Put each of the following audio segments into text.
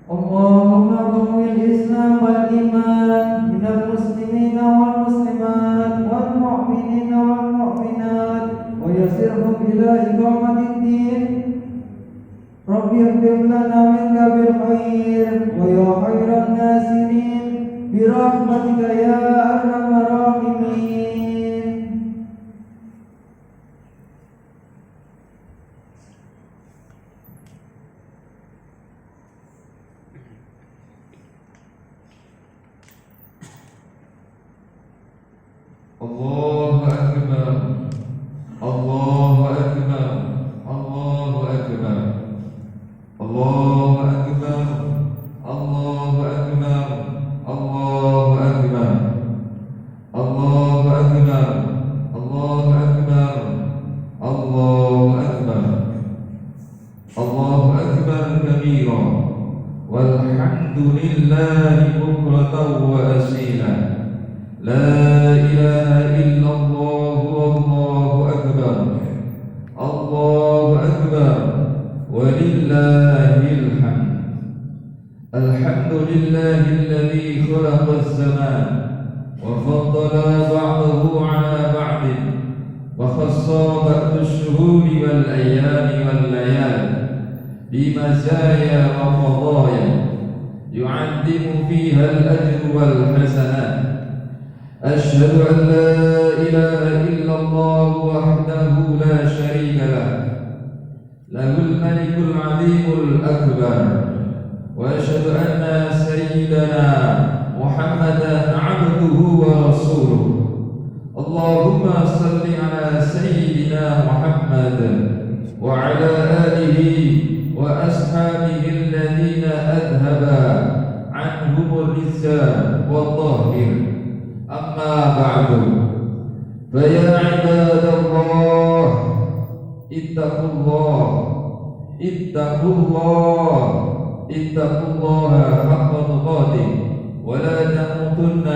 اللهم قوي الإسلام والإيمان من المسلمين والمسلمات والمؤمنين والمؤمنات ويسرهم إلى إقامة الدين. رب اكتب لنا منك بالخير ويا خير الناصرين برحمتك يا أرحم الراحمين. الله أكبر الله أكبر الله أكبر الله أكبر الله أكبر الله أكبر الله أكبر الله أكبر الله أكبر الله أكبر كبيرا والحمد لله بكرة وأصيلا لا إله إلا الله والله أكبر الله أكبر ولله الحمد. الحمد لله الذي خلق الزمان وفضل بعضه على بعض وخص بعض الشهور والأيام والليالي بمزايا وفضايا يعظم فيها الأجر والحسنات. أشهد أن لا إله إلا الله وحده لا شريك له له الملك العظيم الأكبر وأشهد أن سيدنا محمدا عبده ورسوله. اللهم صل على سيدنا محمد وعلى آله وأصحابه الذين أذهب عنهم الرجس والطاهر. أما بعد فيا عباد الله اتقوا الله اتقوا الله اتقوا الله حق تقاته ولا تموتن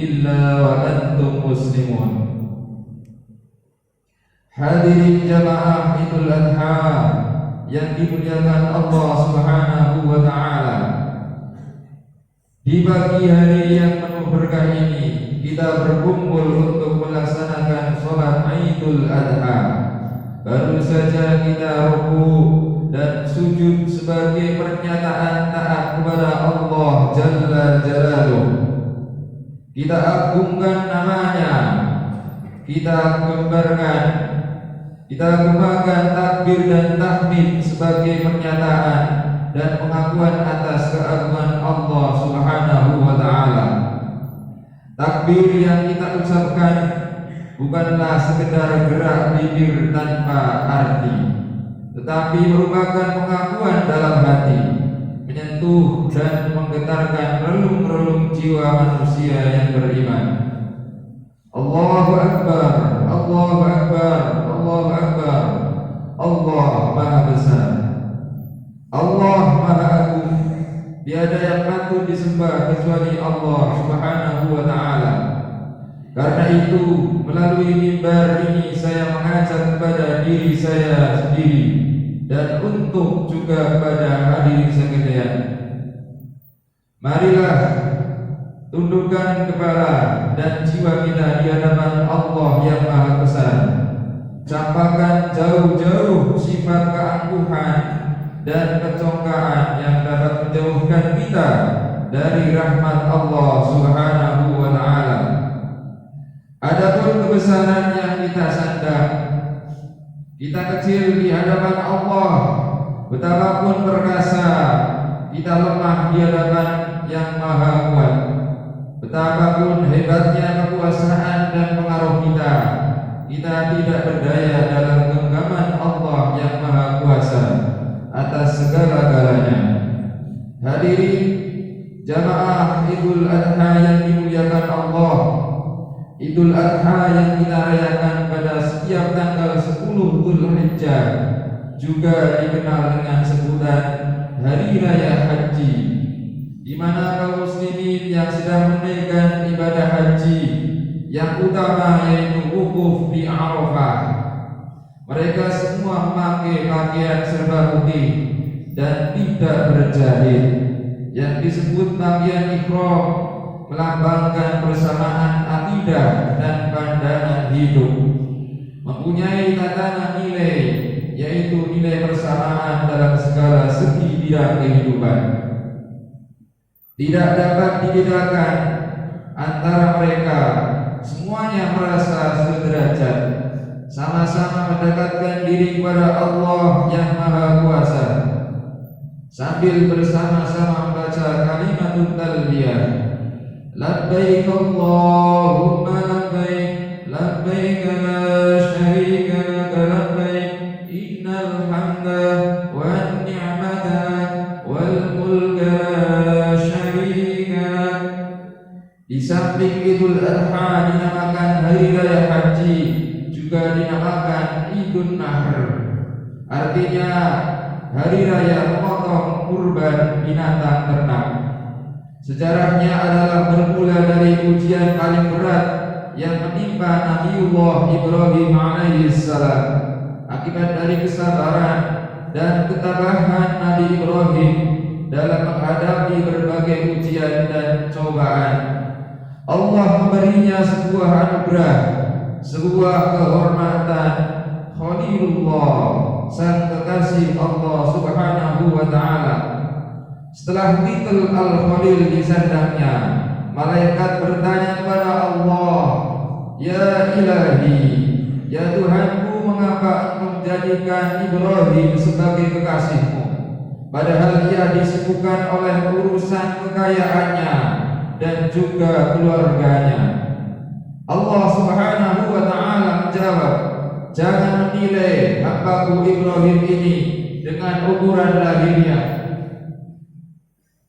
إلا وأنتم مسلمون. Hadirin jamaah Idul Adha yang dimuliakan Allah Subhanahu wa taala. Di pagi hari yang penuh berkah ini kita berkumpul untuk melaksanakan sholat Idul Adha. Baru saja kita rukuk dan sujud sebagai pernyataan taat kepada Allah Jalla Jalaluh. Kita agungkan namanya, kita gembarkan, kita kembangkan takbir dan tahmid sebagai pernyataan dan pengakuan atas keagungan Allah Subhanahu wa taala. Takbir yang kita ucapkan bukanlah sekedar gerak bibir tanpa arti, tetapi merupakan pengakuan dalam hati, menyentuh dan menggetarkan relung-relung jiwa manusia yang beriman. Allahu Akbar, Allahu Akbar, Allahu Akbar. Allah Maha Besar, Allah Maha Agung. Tiada yang patut disembah kecuali Allah Subhanahu wa taala. Karena itu, melalui mimbar ini saya mengajak kepada diri saya sendiri dan untuk juga kepada hadirin sekalian. Marilah tundukkan kepala dan jiwa kita di hadapan Allah yang Maha Besar. Campakkan jauh-jauh sifat keangkuhan dan kecongkaan yang dapat menjauhkan kita dari rahmat Allah Subhanahu wa taala. Adapun kebesaran yang kita sandang, kita kecil di hadapan Allah, betapapun perkasa, kita lemah di hadapan yang Maha Kuat. Betapapun hebatnya kekuasaan dan pengaruh kita, kita tidak berdaya dalam genggaman Allah yang Maha Kuasa atas segala-galanya. Hadirin jamaah Idul Adha yang dimuliakan Allah, Idul Adha yang kita rayakan pada setiap tanggal 10 Dzulhijjah juga dikenal dengan sebutan Hari Raya Haji, di mana kaum muslimin yang sedang menunaikan ibadah haji yang utama yaitu wukuf di Arafah, mereka semua memakai pakaian serba putih dan tidak berjahit. Yang disebut bagian ihram melambangkan persamaan akidah dan pandangan hidup, mempunyai tatanan nilai, yaitu nilai persamaan dalam segala segi bidang kehidupan. Tidak dapat dibedakan antara mereka, semuanya merasa sederajat, sama-sama mendekatkan diri kepada Allah yang Maha Kuasa, sambil bersama-sama membaca kalimat talbiyah, labbaik Allahumma labbaik, labbaik la syarika laka labbaik, innal hamda wan ni'mata wal mulka la syarika lak. Di samping Idul Adha dinamakan hari raya haji, juga dinamakan Idul Nahr, artinya hari raya memotong kurban binatang ternak. Sejarahnya adalah bermula dari ujian paling berat yang menimpa Nabiullah Ibrahim alaihissalam. Akibat dari kesabaran dan ketabahan Nabi Ibrahim dalam menghadapi berbagai ujian dan cobaan, Allah memberinya sebuah anugerah, sebuah kehormatan, Khalilullah, sang kekasih Allah Subhanahu wa ta'ala. Setelah titel Al-Khalil disandangnya, malaikat bertanya kepada Allah, ya Ilahi, ya Tuhanku, mengapa engkau menjadikan Ibrahim sebagai kekasihmu, padahal ia disibukkan oleh urusan kekayaannya dan juga keluarganya. Allah Subhanahu wa ta'ala menjawab, jangan menilai hambaku Ibrahim ini dengan ukuran lahirnya.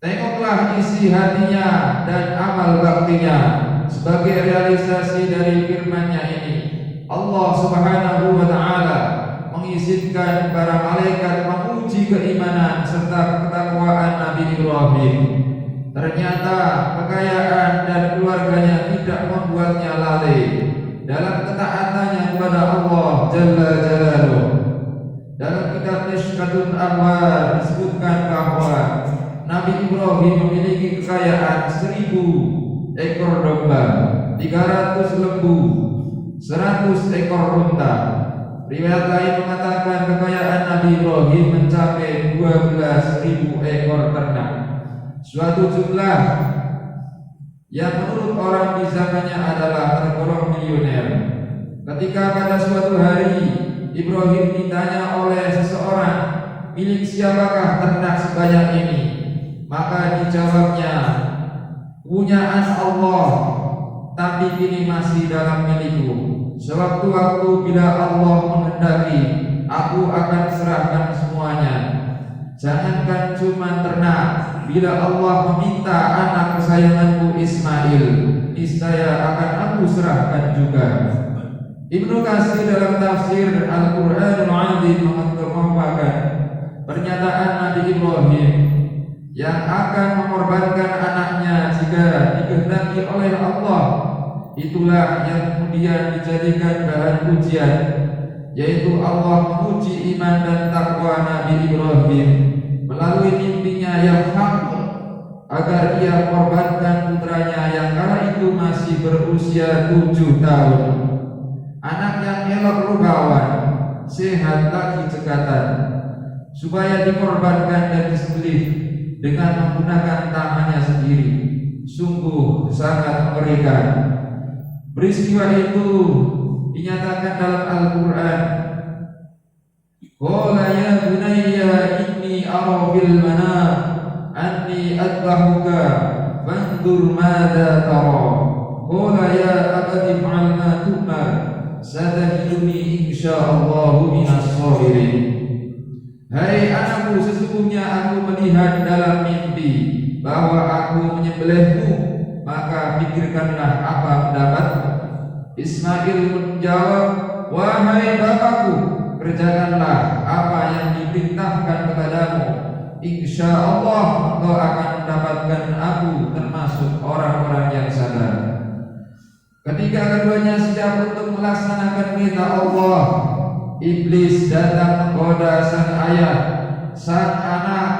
Tengoklah isi hatinya dan amal baktinya. Sebagai realisasi dari firman-Nya ini, Allah Subhanahu wa ta'ala mengizinkan para malaikat menguji keimanan serta ketakwaan Nabi Ibrahim. Ternyata kekayaan dan keluarganya tidak membuatnya lalai dalam ketaatannya kepada Allah Jalla Jalaluh. Dalam kitab Mishkatun Anwar disebutkan bahwa Nabi Ibrahim memiliki kekayaan 1000 ekor domba, 300 lembu, 100 ekor unta. Riwayat lain mengatakan kekayaan Nabi Ibrahim mencapai 12.000 ekor ternak, suatu jumlah yang menurut orang di zamannya adalah tergolong miliuner. Ketika pada suatu hari Ibrahim ditanya oleh seseorang, milik siapakah ternak sebanyak ini? Maka dijawabnya, punyaan Allah, tapi kini masih dalam milikku. Sewaktu-waktu bila Allah menghendaki, aku akan serahkan semuanya. Jangankan cuma ternak, bila Allah meminta anak kesayanganku Ismail, niscaya akan aku serahkan juga. Ibnu Katsir dalam tafsir Al-Qur'anul Azim mengungkapkan pernyataan Nabi Ibrahim yang akan mengorbankan anaknya jika dikehendaki oleh Allah. Itulah yang kemudian dijadikan bahan ujian, yaitu Allah menguji iman dan takwa Nabi Ibrahim melalui mimpinya yang hak, agar ia mengorbankan putranya yang kala itu masih berusia 7 tahun. Anak yang elok rupawan, sehat lagi cekatan, supaya dikorbankan dan disembelih dengan menggunakan tangannya sendiri. Sungguh sangat mengerikan. Peristiwa itu dinyatakan dalam Al-Quran. Qala ya bunayya inni ara bil manam anni adbahuka fanzur madza tara. Qala ya abati fa'al ma tu'mar satajiduni insyaallahu minas sabirin. Hai anakku, sesungguhnya aku melihat dalam mimpi bahwa aku menyembelihmu, maka pikirkanlah apa pendapatmu. Ismail menjawab, wahai bapakku, kerjakanlah apa yang diperintahkan kepadamu. Insya Allah engkau akan mendapatkan aku termasuk orang-orang yang sabar. Ketika keduanya siap untuk melaksanakan perintah Allah, iblis datang menggoda sang ayah sang anak,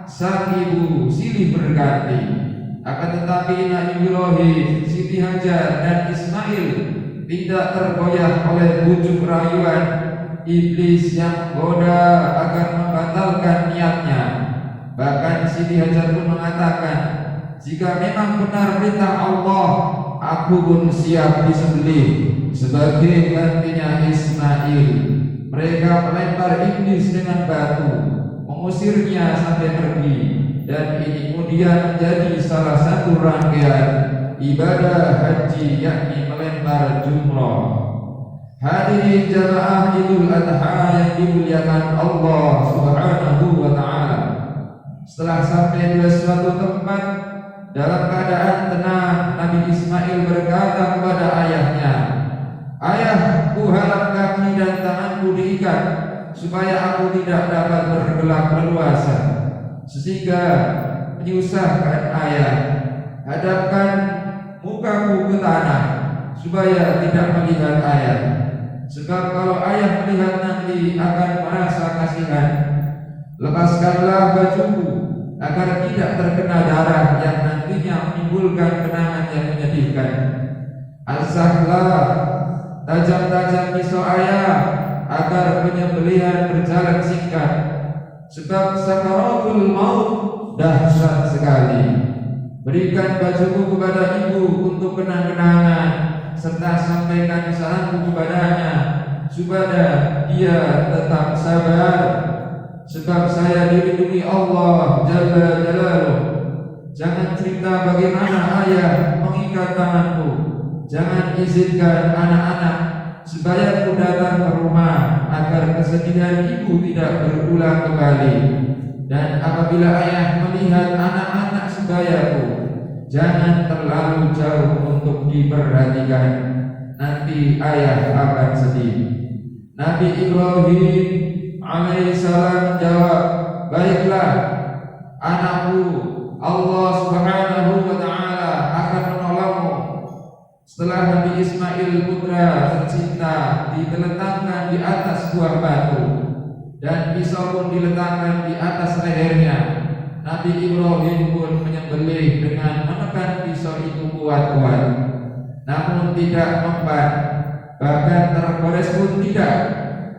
sang ibu silih berganti. Akan tetapi Nabi Ibrahim, Siti Hajar dan Ismail tidak tergoyah oleh bujuk rayuan iblis yang menggoda agar membatalkan niatnya. Bahkan Siti Hajar pun mengatakan, jika memang benar perintah Allah, aku pun siap disembelih sebagai gantinya Ismail. Mereka melempar iblis dengan batu, mengusirnya sampai pergi, dan ini kemudian menjadi salah satu rangkaian ibadah haji, yakni melempar jumrah. Hadirin jamaah Idul Adha yang dimuliakan Allah Subhanahu wa taala. Setelah sampai di suatu tempat dalam keadaan tenang, Nabi Ismail berkata kepada ayahnya, "Ayah, ku harap kaki dan tanganku diikat supaya aku tidak dapat bergerak leluasa, sehingga menyusahkan ayah. Hadapkan mukaku ke tanah supaya tidak melihat ayah. Sebab kalau ayah melihat nanti akan merasa kasihan. Lepaskanlah bajuku agar tidak terkena darah yang nantinya menimbulkan kenangan yang menyedihkan. Asahlah tajam-tajam pisau ayah agar penyembelihan berjalan singkat. Sebab sakaratul maut dahsyat sekali. Berikan bajuku kepada ibu untuk kenang-kenangan, serta sampaikan salamku kepadanya supaya dia tetap sabar. Sebab saya dilindungi Allah Jalla Jalaluh. Jangan cerita bagaimana ayah mengikat tanganku. Jangan izinkan anak-anak sebayaku datang ke rumah agar kesedihan ibu tidak berulang kembali. Dan apabila ayah melihat anak-anak sebayaku, jangan terlalu jauh untuk diperhatikan. Nanti ayah akan sedih." Nabi Ibrahim alaihissalam jawab, "Baiklah anakku, Allah Subhanahu wa taala akan menolongmu." Setelah Nabi Ismail putra tercinta diletakkan di atas buah batu dan pisau pun diletakkan di atas lehernya, Nabi Ibrahim pun menyembelih dengan menekan pisau itu kuat-kuat, namun tidak mempan, bahkan tergores pun tidak.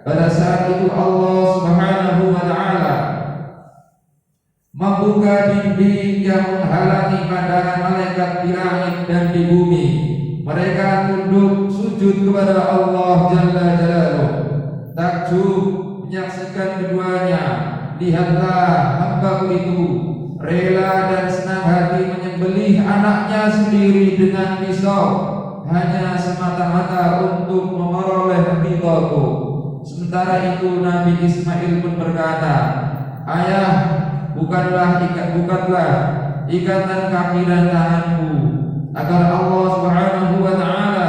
Pada saat itu Allah Subhanahu wa taala membuka dinding yang menghalangi pandangan malaikat di langit dan di bumi. Mereka tunduk sujud kepada Allah Jalla Jalaluh, takjub menyaksikan keduanya. Lihatlah hambaku itu rela dan senang hati menyembelih anaknya sendiri dengan pisau, hanya semata-mata untuk memperoleh ridhaku. Sementara itu Nabi Ismail pun berkata, "Ayah, bukanlah ikatan kaki dan tanganku, agar Allah Subhanahu wa taala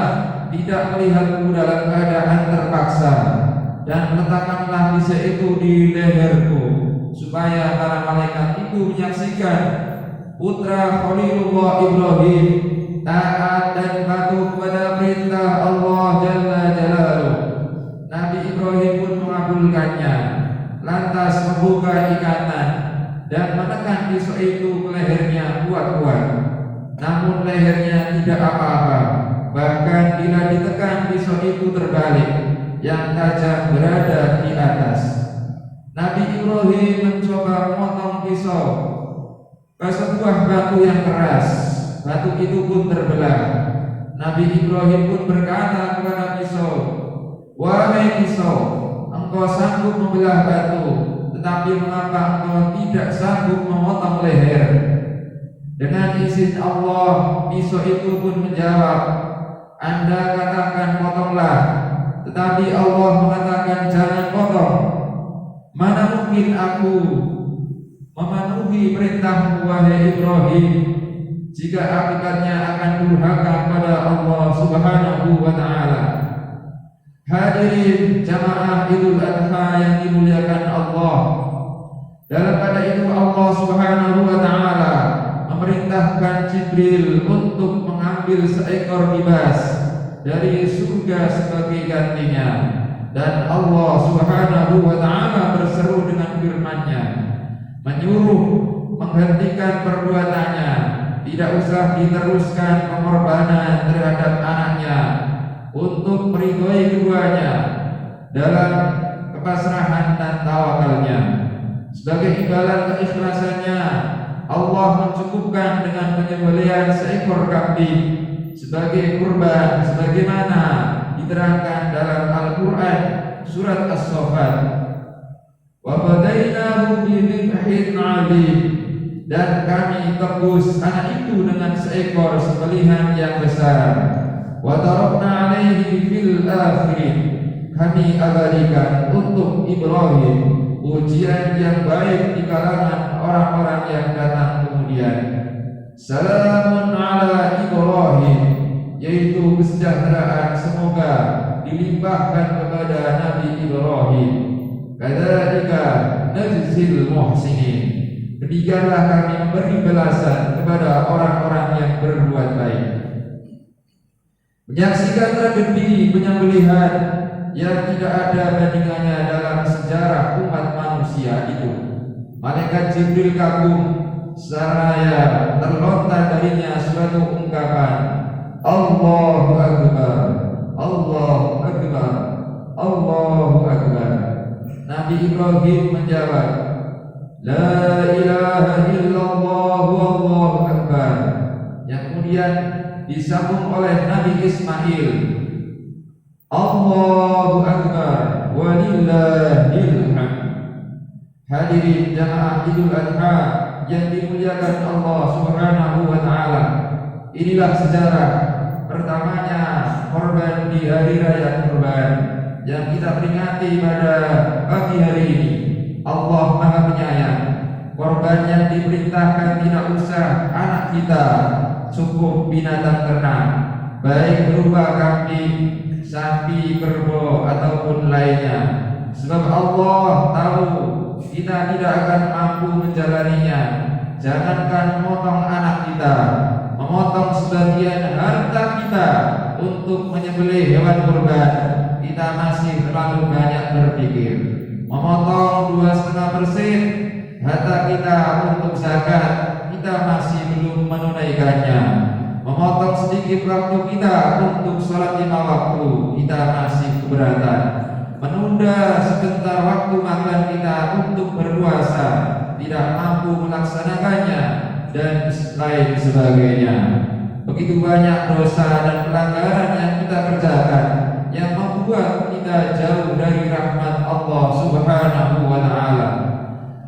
tidak melihatku dalam keadaan terpaksa, dan letakkanlah pisau itu di leherku, supaya para malaikat itu menyaksikan putra Khalilullah Ibrahim taat dan patuh kepada perintah Allah Jalla Jalaluh." Nabi Ibrahim pun mengabulkannya, lantas membuka ikatan dan menekan pisau itu ke lehernya kuat-kuat. Namun lehernya tidak apa-apa, bahkan bila ditekan pisau itu terbalik, yang tajam berada di atas. Nabi Ibrahim mencoba memotong pisau ke sebuah batu yang keras. Batu itu pun terbelah. Nabi Ibrahim pun berkata kepada pisau, "Wahai pisau, engkau sanggup membelah batu, tetapi mengapa engkau tidak sanggup memotong leher?" Dengan izin Allah, pisau itu pun menjawab, "Anda katakan potonglah, tetapi Allah mengatakan jangan potong. Mana mungkin aku memenuhi perintahmu, wahai Ibrahim, jika akibatnya akan durhaka kepada Allah Subhanahu wa taala." Hadirin jamaah Idul Adha yang dimuliakan Allah, dalam pada itu Allah Subhanahu wa taala memerintahkan Jibril untuk mengambil seekor kibas dari surga sebagai gantinya, dan Allah Subhanahu wa taala berseru dengan firman-Nya, menyuruh menghentikan perbuatannya, tidak usah diteruskan pengorbanan terhadap anaknya untuk meridhoi keduanya dalam kepasrahan dan tawakalnya. Sebagai imbalan keikhlasannya, Allah mencukupkan dengan penyembelihan seekor kambing sebagai kurban, sebagaimana diterangkan dalam Al-Quran surat As-Saffat. Wa fadainahu bidhibhin 'adzim, dan kami tebus anak itu dengan seekor sembelihan yang besar. Wa tarakna 'alaihi fil akhirin, kami abadikan untuk Ibrahim ujian yang baik di kalangan orang-orang yang datang kemudian. Salamun ala Ibrahim, yaitu kesejahteraan semoga dilimpahkan kepada Nabi Ibrahim. Kadzalika najzil muhsinin, demikianlah kami memberi balasan kepada orang-orang yang berbuat baik. Menyaksikan tragedi penyembelihan yang tidak ada bandingannya dalam sejarah umat manusia itu, malaikat Jibril kagum seraya terlontar darinya suatu ungkapan, Allahu Akbar, Allahu Akbar, Allahu Akbar. Nabi Ibrahim menjawab, La ilaha illallah wallahu akbar, yang kemudian disambung oleh Nabi Ismail, Allahu Akbar walillahil hamd. Hadirin jamaah Idul Adha yang dimuliakan Allah Subhanahu wa taala, inilah sejarah pertamanya korban di hari raya Kurban yang kita peringati pada pagi hari ini. Allah Maha Penyayang, korban yang diperintahkan tidak usah anak kita, cukup binatang ternak, baik berupa kambing, sapi, kerbau ataupun lainnya. Sebab Allah tahu kita tidak akan mampu menjalaninya. Jangankan memotong anak kita, memotong sebagian harta kita untuk menyembelih hewan kurban, kita masih terlalu banyak berpikir. Memotong 2,5% harta kita untuk zakat, kita masih belum menunaikannya. Memotong sedikit waktu kita untuk sholat 5 waktu, kita masih keberatan. Menunda sebentar waktu makan kita untuk berpuasa, tidak mampu melaksanakannya, dan lain sebagainya. Begitu banyak dosa dan pelanggaran yang kita kerjakan yang membuat kita jauh dari rahmat Allah Subhanahu wa taala.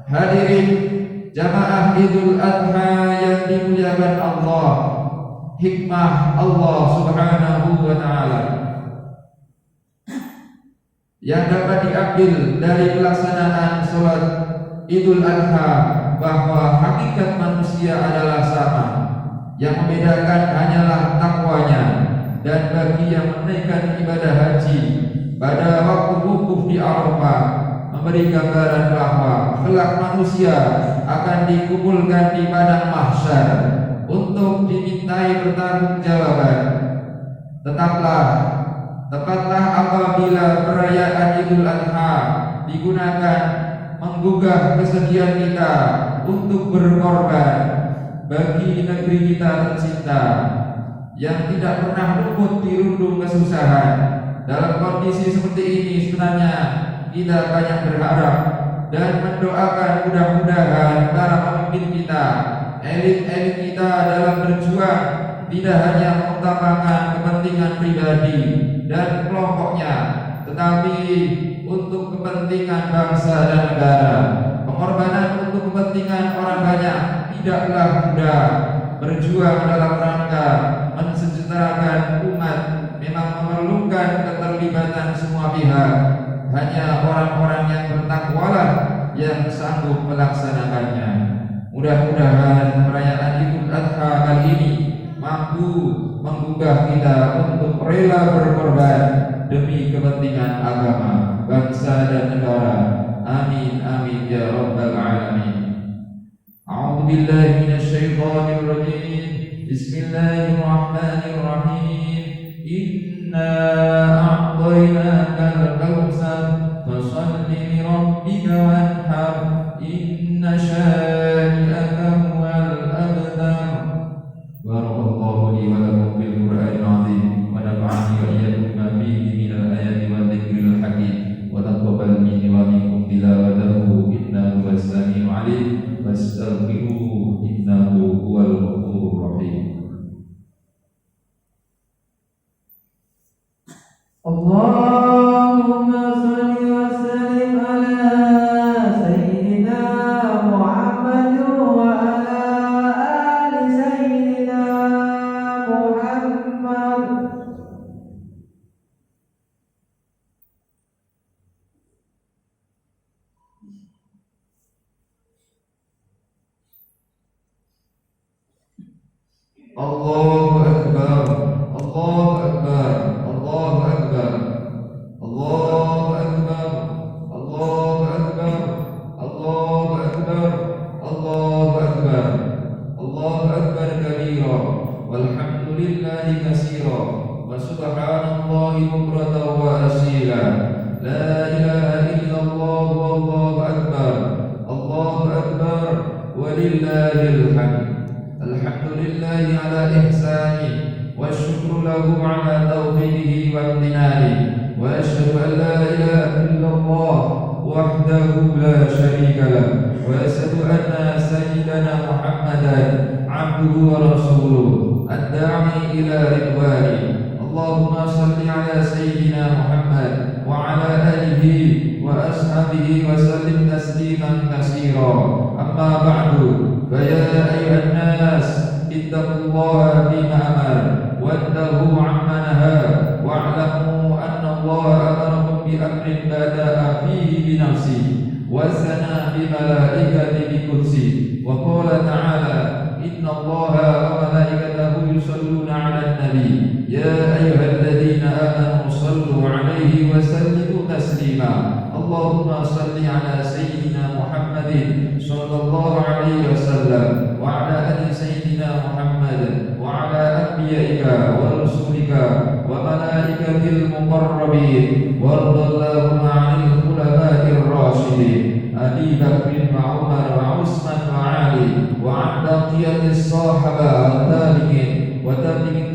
Hadirin jamaah Idul Adha yang dimuliakan Allah, hikmah Allah Subhanahu wa taala yang dapat diambil dari pelaksanaan sholat Idul Adha, bahwa hakikat manusia adalah sama. Yang membedakan hanyalah takwanya. Dan bagi yang menunaikan ibadah haji pada waktu wukuf di Arafah, memberi gambaran bahwa kelak manusia akan dikumpulkan di padang mahsyar untuk dimintai pertanggungjawaban. Tepatlah apabila perayaan Idul Adha digunakan menggugah kesedihan kita untuk berkorban bagi negeri kita tercinta yang tidak pernah luput dirundung kesusahan. Dalam kondisi seperti ini sebenarnya kita banyak berharap dan mendoakan mudah-mudahan para pemimpin kita, elit-elit kita dalam berjuang tidak hanya mengutamakan kepentingan pribadi dan kelompoknya, tetapi untuk kepentingan bangsa dan negara. Pengorbanan untuk kepentingan orang banyak tidaklah mudah. Berjuang dalam rangka mensejahterakan umat memang memerlukan keterlibatan semua pihak. Hanya orang-orang yang bertakwalah yang sanggup melaksanakannya. Mudah-mudahan perayaan Idul Adha kali ini mampu menggugah kita untuk rela berkorban demi kepentingan agama, bangsa dan negara. Amin amin ya rabbal alamin. A'udzu billahi minasyaitonir rajim. Bismillahirrahmanirrahim. Inna a'tainakal kautsar fashalli li rabbika wanhar. إن شانئك هو الأبتر. بارك الله لي ولكم في القرآن العظيم ونفعني وإياكم بما فيه من الآيات والذكر الحكيم وتقبل مني ومنكم تلاوته إنه هو السميع العليم فاستغفروه إنه هو الغفور الرحيم. اللهم صل وسلم على سيدنا محمد وعلى آل سيدنا محمد. الله أكبر الله أكبر الله أكبر الله أكبر الله أكبر الله أكبر الله أكبر الله أكبر كبيرا والحمد لله كثيرا وسبحان الله بكرة وأصيلا. لا إله إلا الله والله أكبر الله أكبر ولله الحمد. الحمد لله على إحسانه والشكر له على توفيقه وامتنانه وأشهد أن لا إله إلا الله وحده لا شريك له وأشهد أن سيدنا محمدا عبده ورسوله الداعي إلى رضوانه. اللهم صل على سيدنا محمد وعلى آله وأصحابه وسلم تسليما كثيرا. أما بعد فيا أيها الناس اتقوا الله فيما أمر وانتهوا عما نهى واعلموا أن الله أمركم بأمر بدأ فيه بنفسه وثنى بملائكته بقدسه وقال تعالى إن الله وملائكته يصلون على النبي يا أيها الذين آمنوا صلوا عليه وسلموا تسليما. اللهم صل على سيدنا محمد صلى الله عليه وسلم وعلى آل سيدنا محمد وعلى أنبيائك ورسلك وملائكة المقربين وارض اللهم عن الخلفاء الراشدين أبي بكر وعمر وعثمان وعلي وعن بقية الصحابة والتابعين وتابعين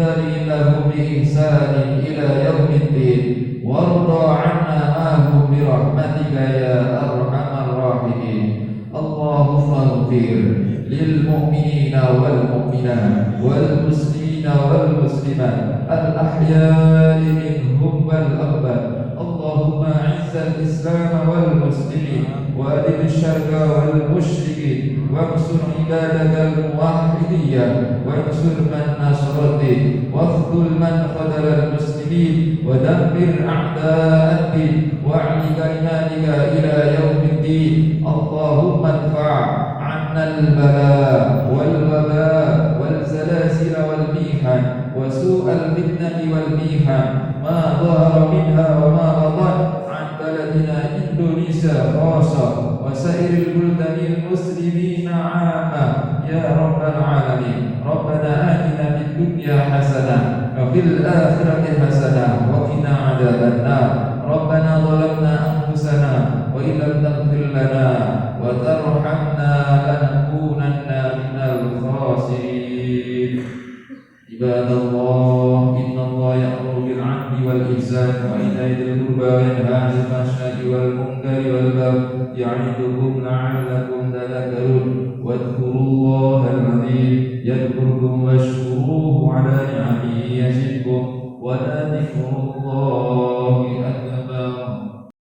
لهم بإحسان إلى يوم الدين وارض عنا معهم برحمتك يا أرحم الراحمين. اللهم اغفر للمؤمنين والمؤمنات والمسلمين والمسلمات الأحياء منهم والأموات. اللهم أعز الإسلام والمسلمين وأذل الشرك والمشركين وانصر عبادك الموحدين وانصر من نصر الدين واخذل من خذل المسلمين ودمر أعداء الدين واعل كلماتك إلى يوم الدين. اللهم ادفع عنا البلاء والوباء والزلازل والميحن وسوء الفتنة والميحن ما ظهر منها وما بطن عن بلدنا إندونيسيا خاصة وسائر البلدان المسلمين عامة يا رب العالمين. ربنا آتنا في الدنيا حسنة وفي الآخرة حسنة وقنا عذاب النار. ربنا ظلمنا أنفسنا وإن لم تغفر لنا وترحمنا لنكونن من الخاسرين. عباد الله إن الله يأمر بالعدل والإحسان وإيتاء ذي القربى وينهى عن الفحشاء والمنكر والبغي يعظكم لعلكم تذكرون. واذكروا الله العظيم يذكركم واشكروه على نعمه يزدكم ولذكر الله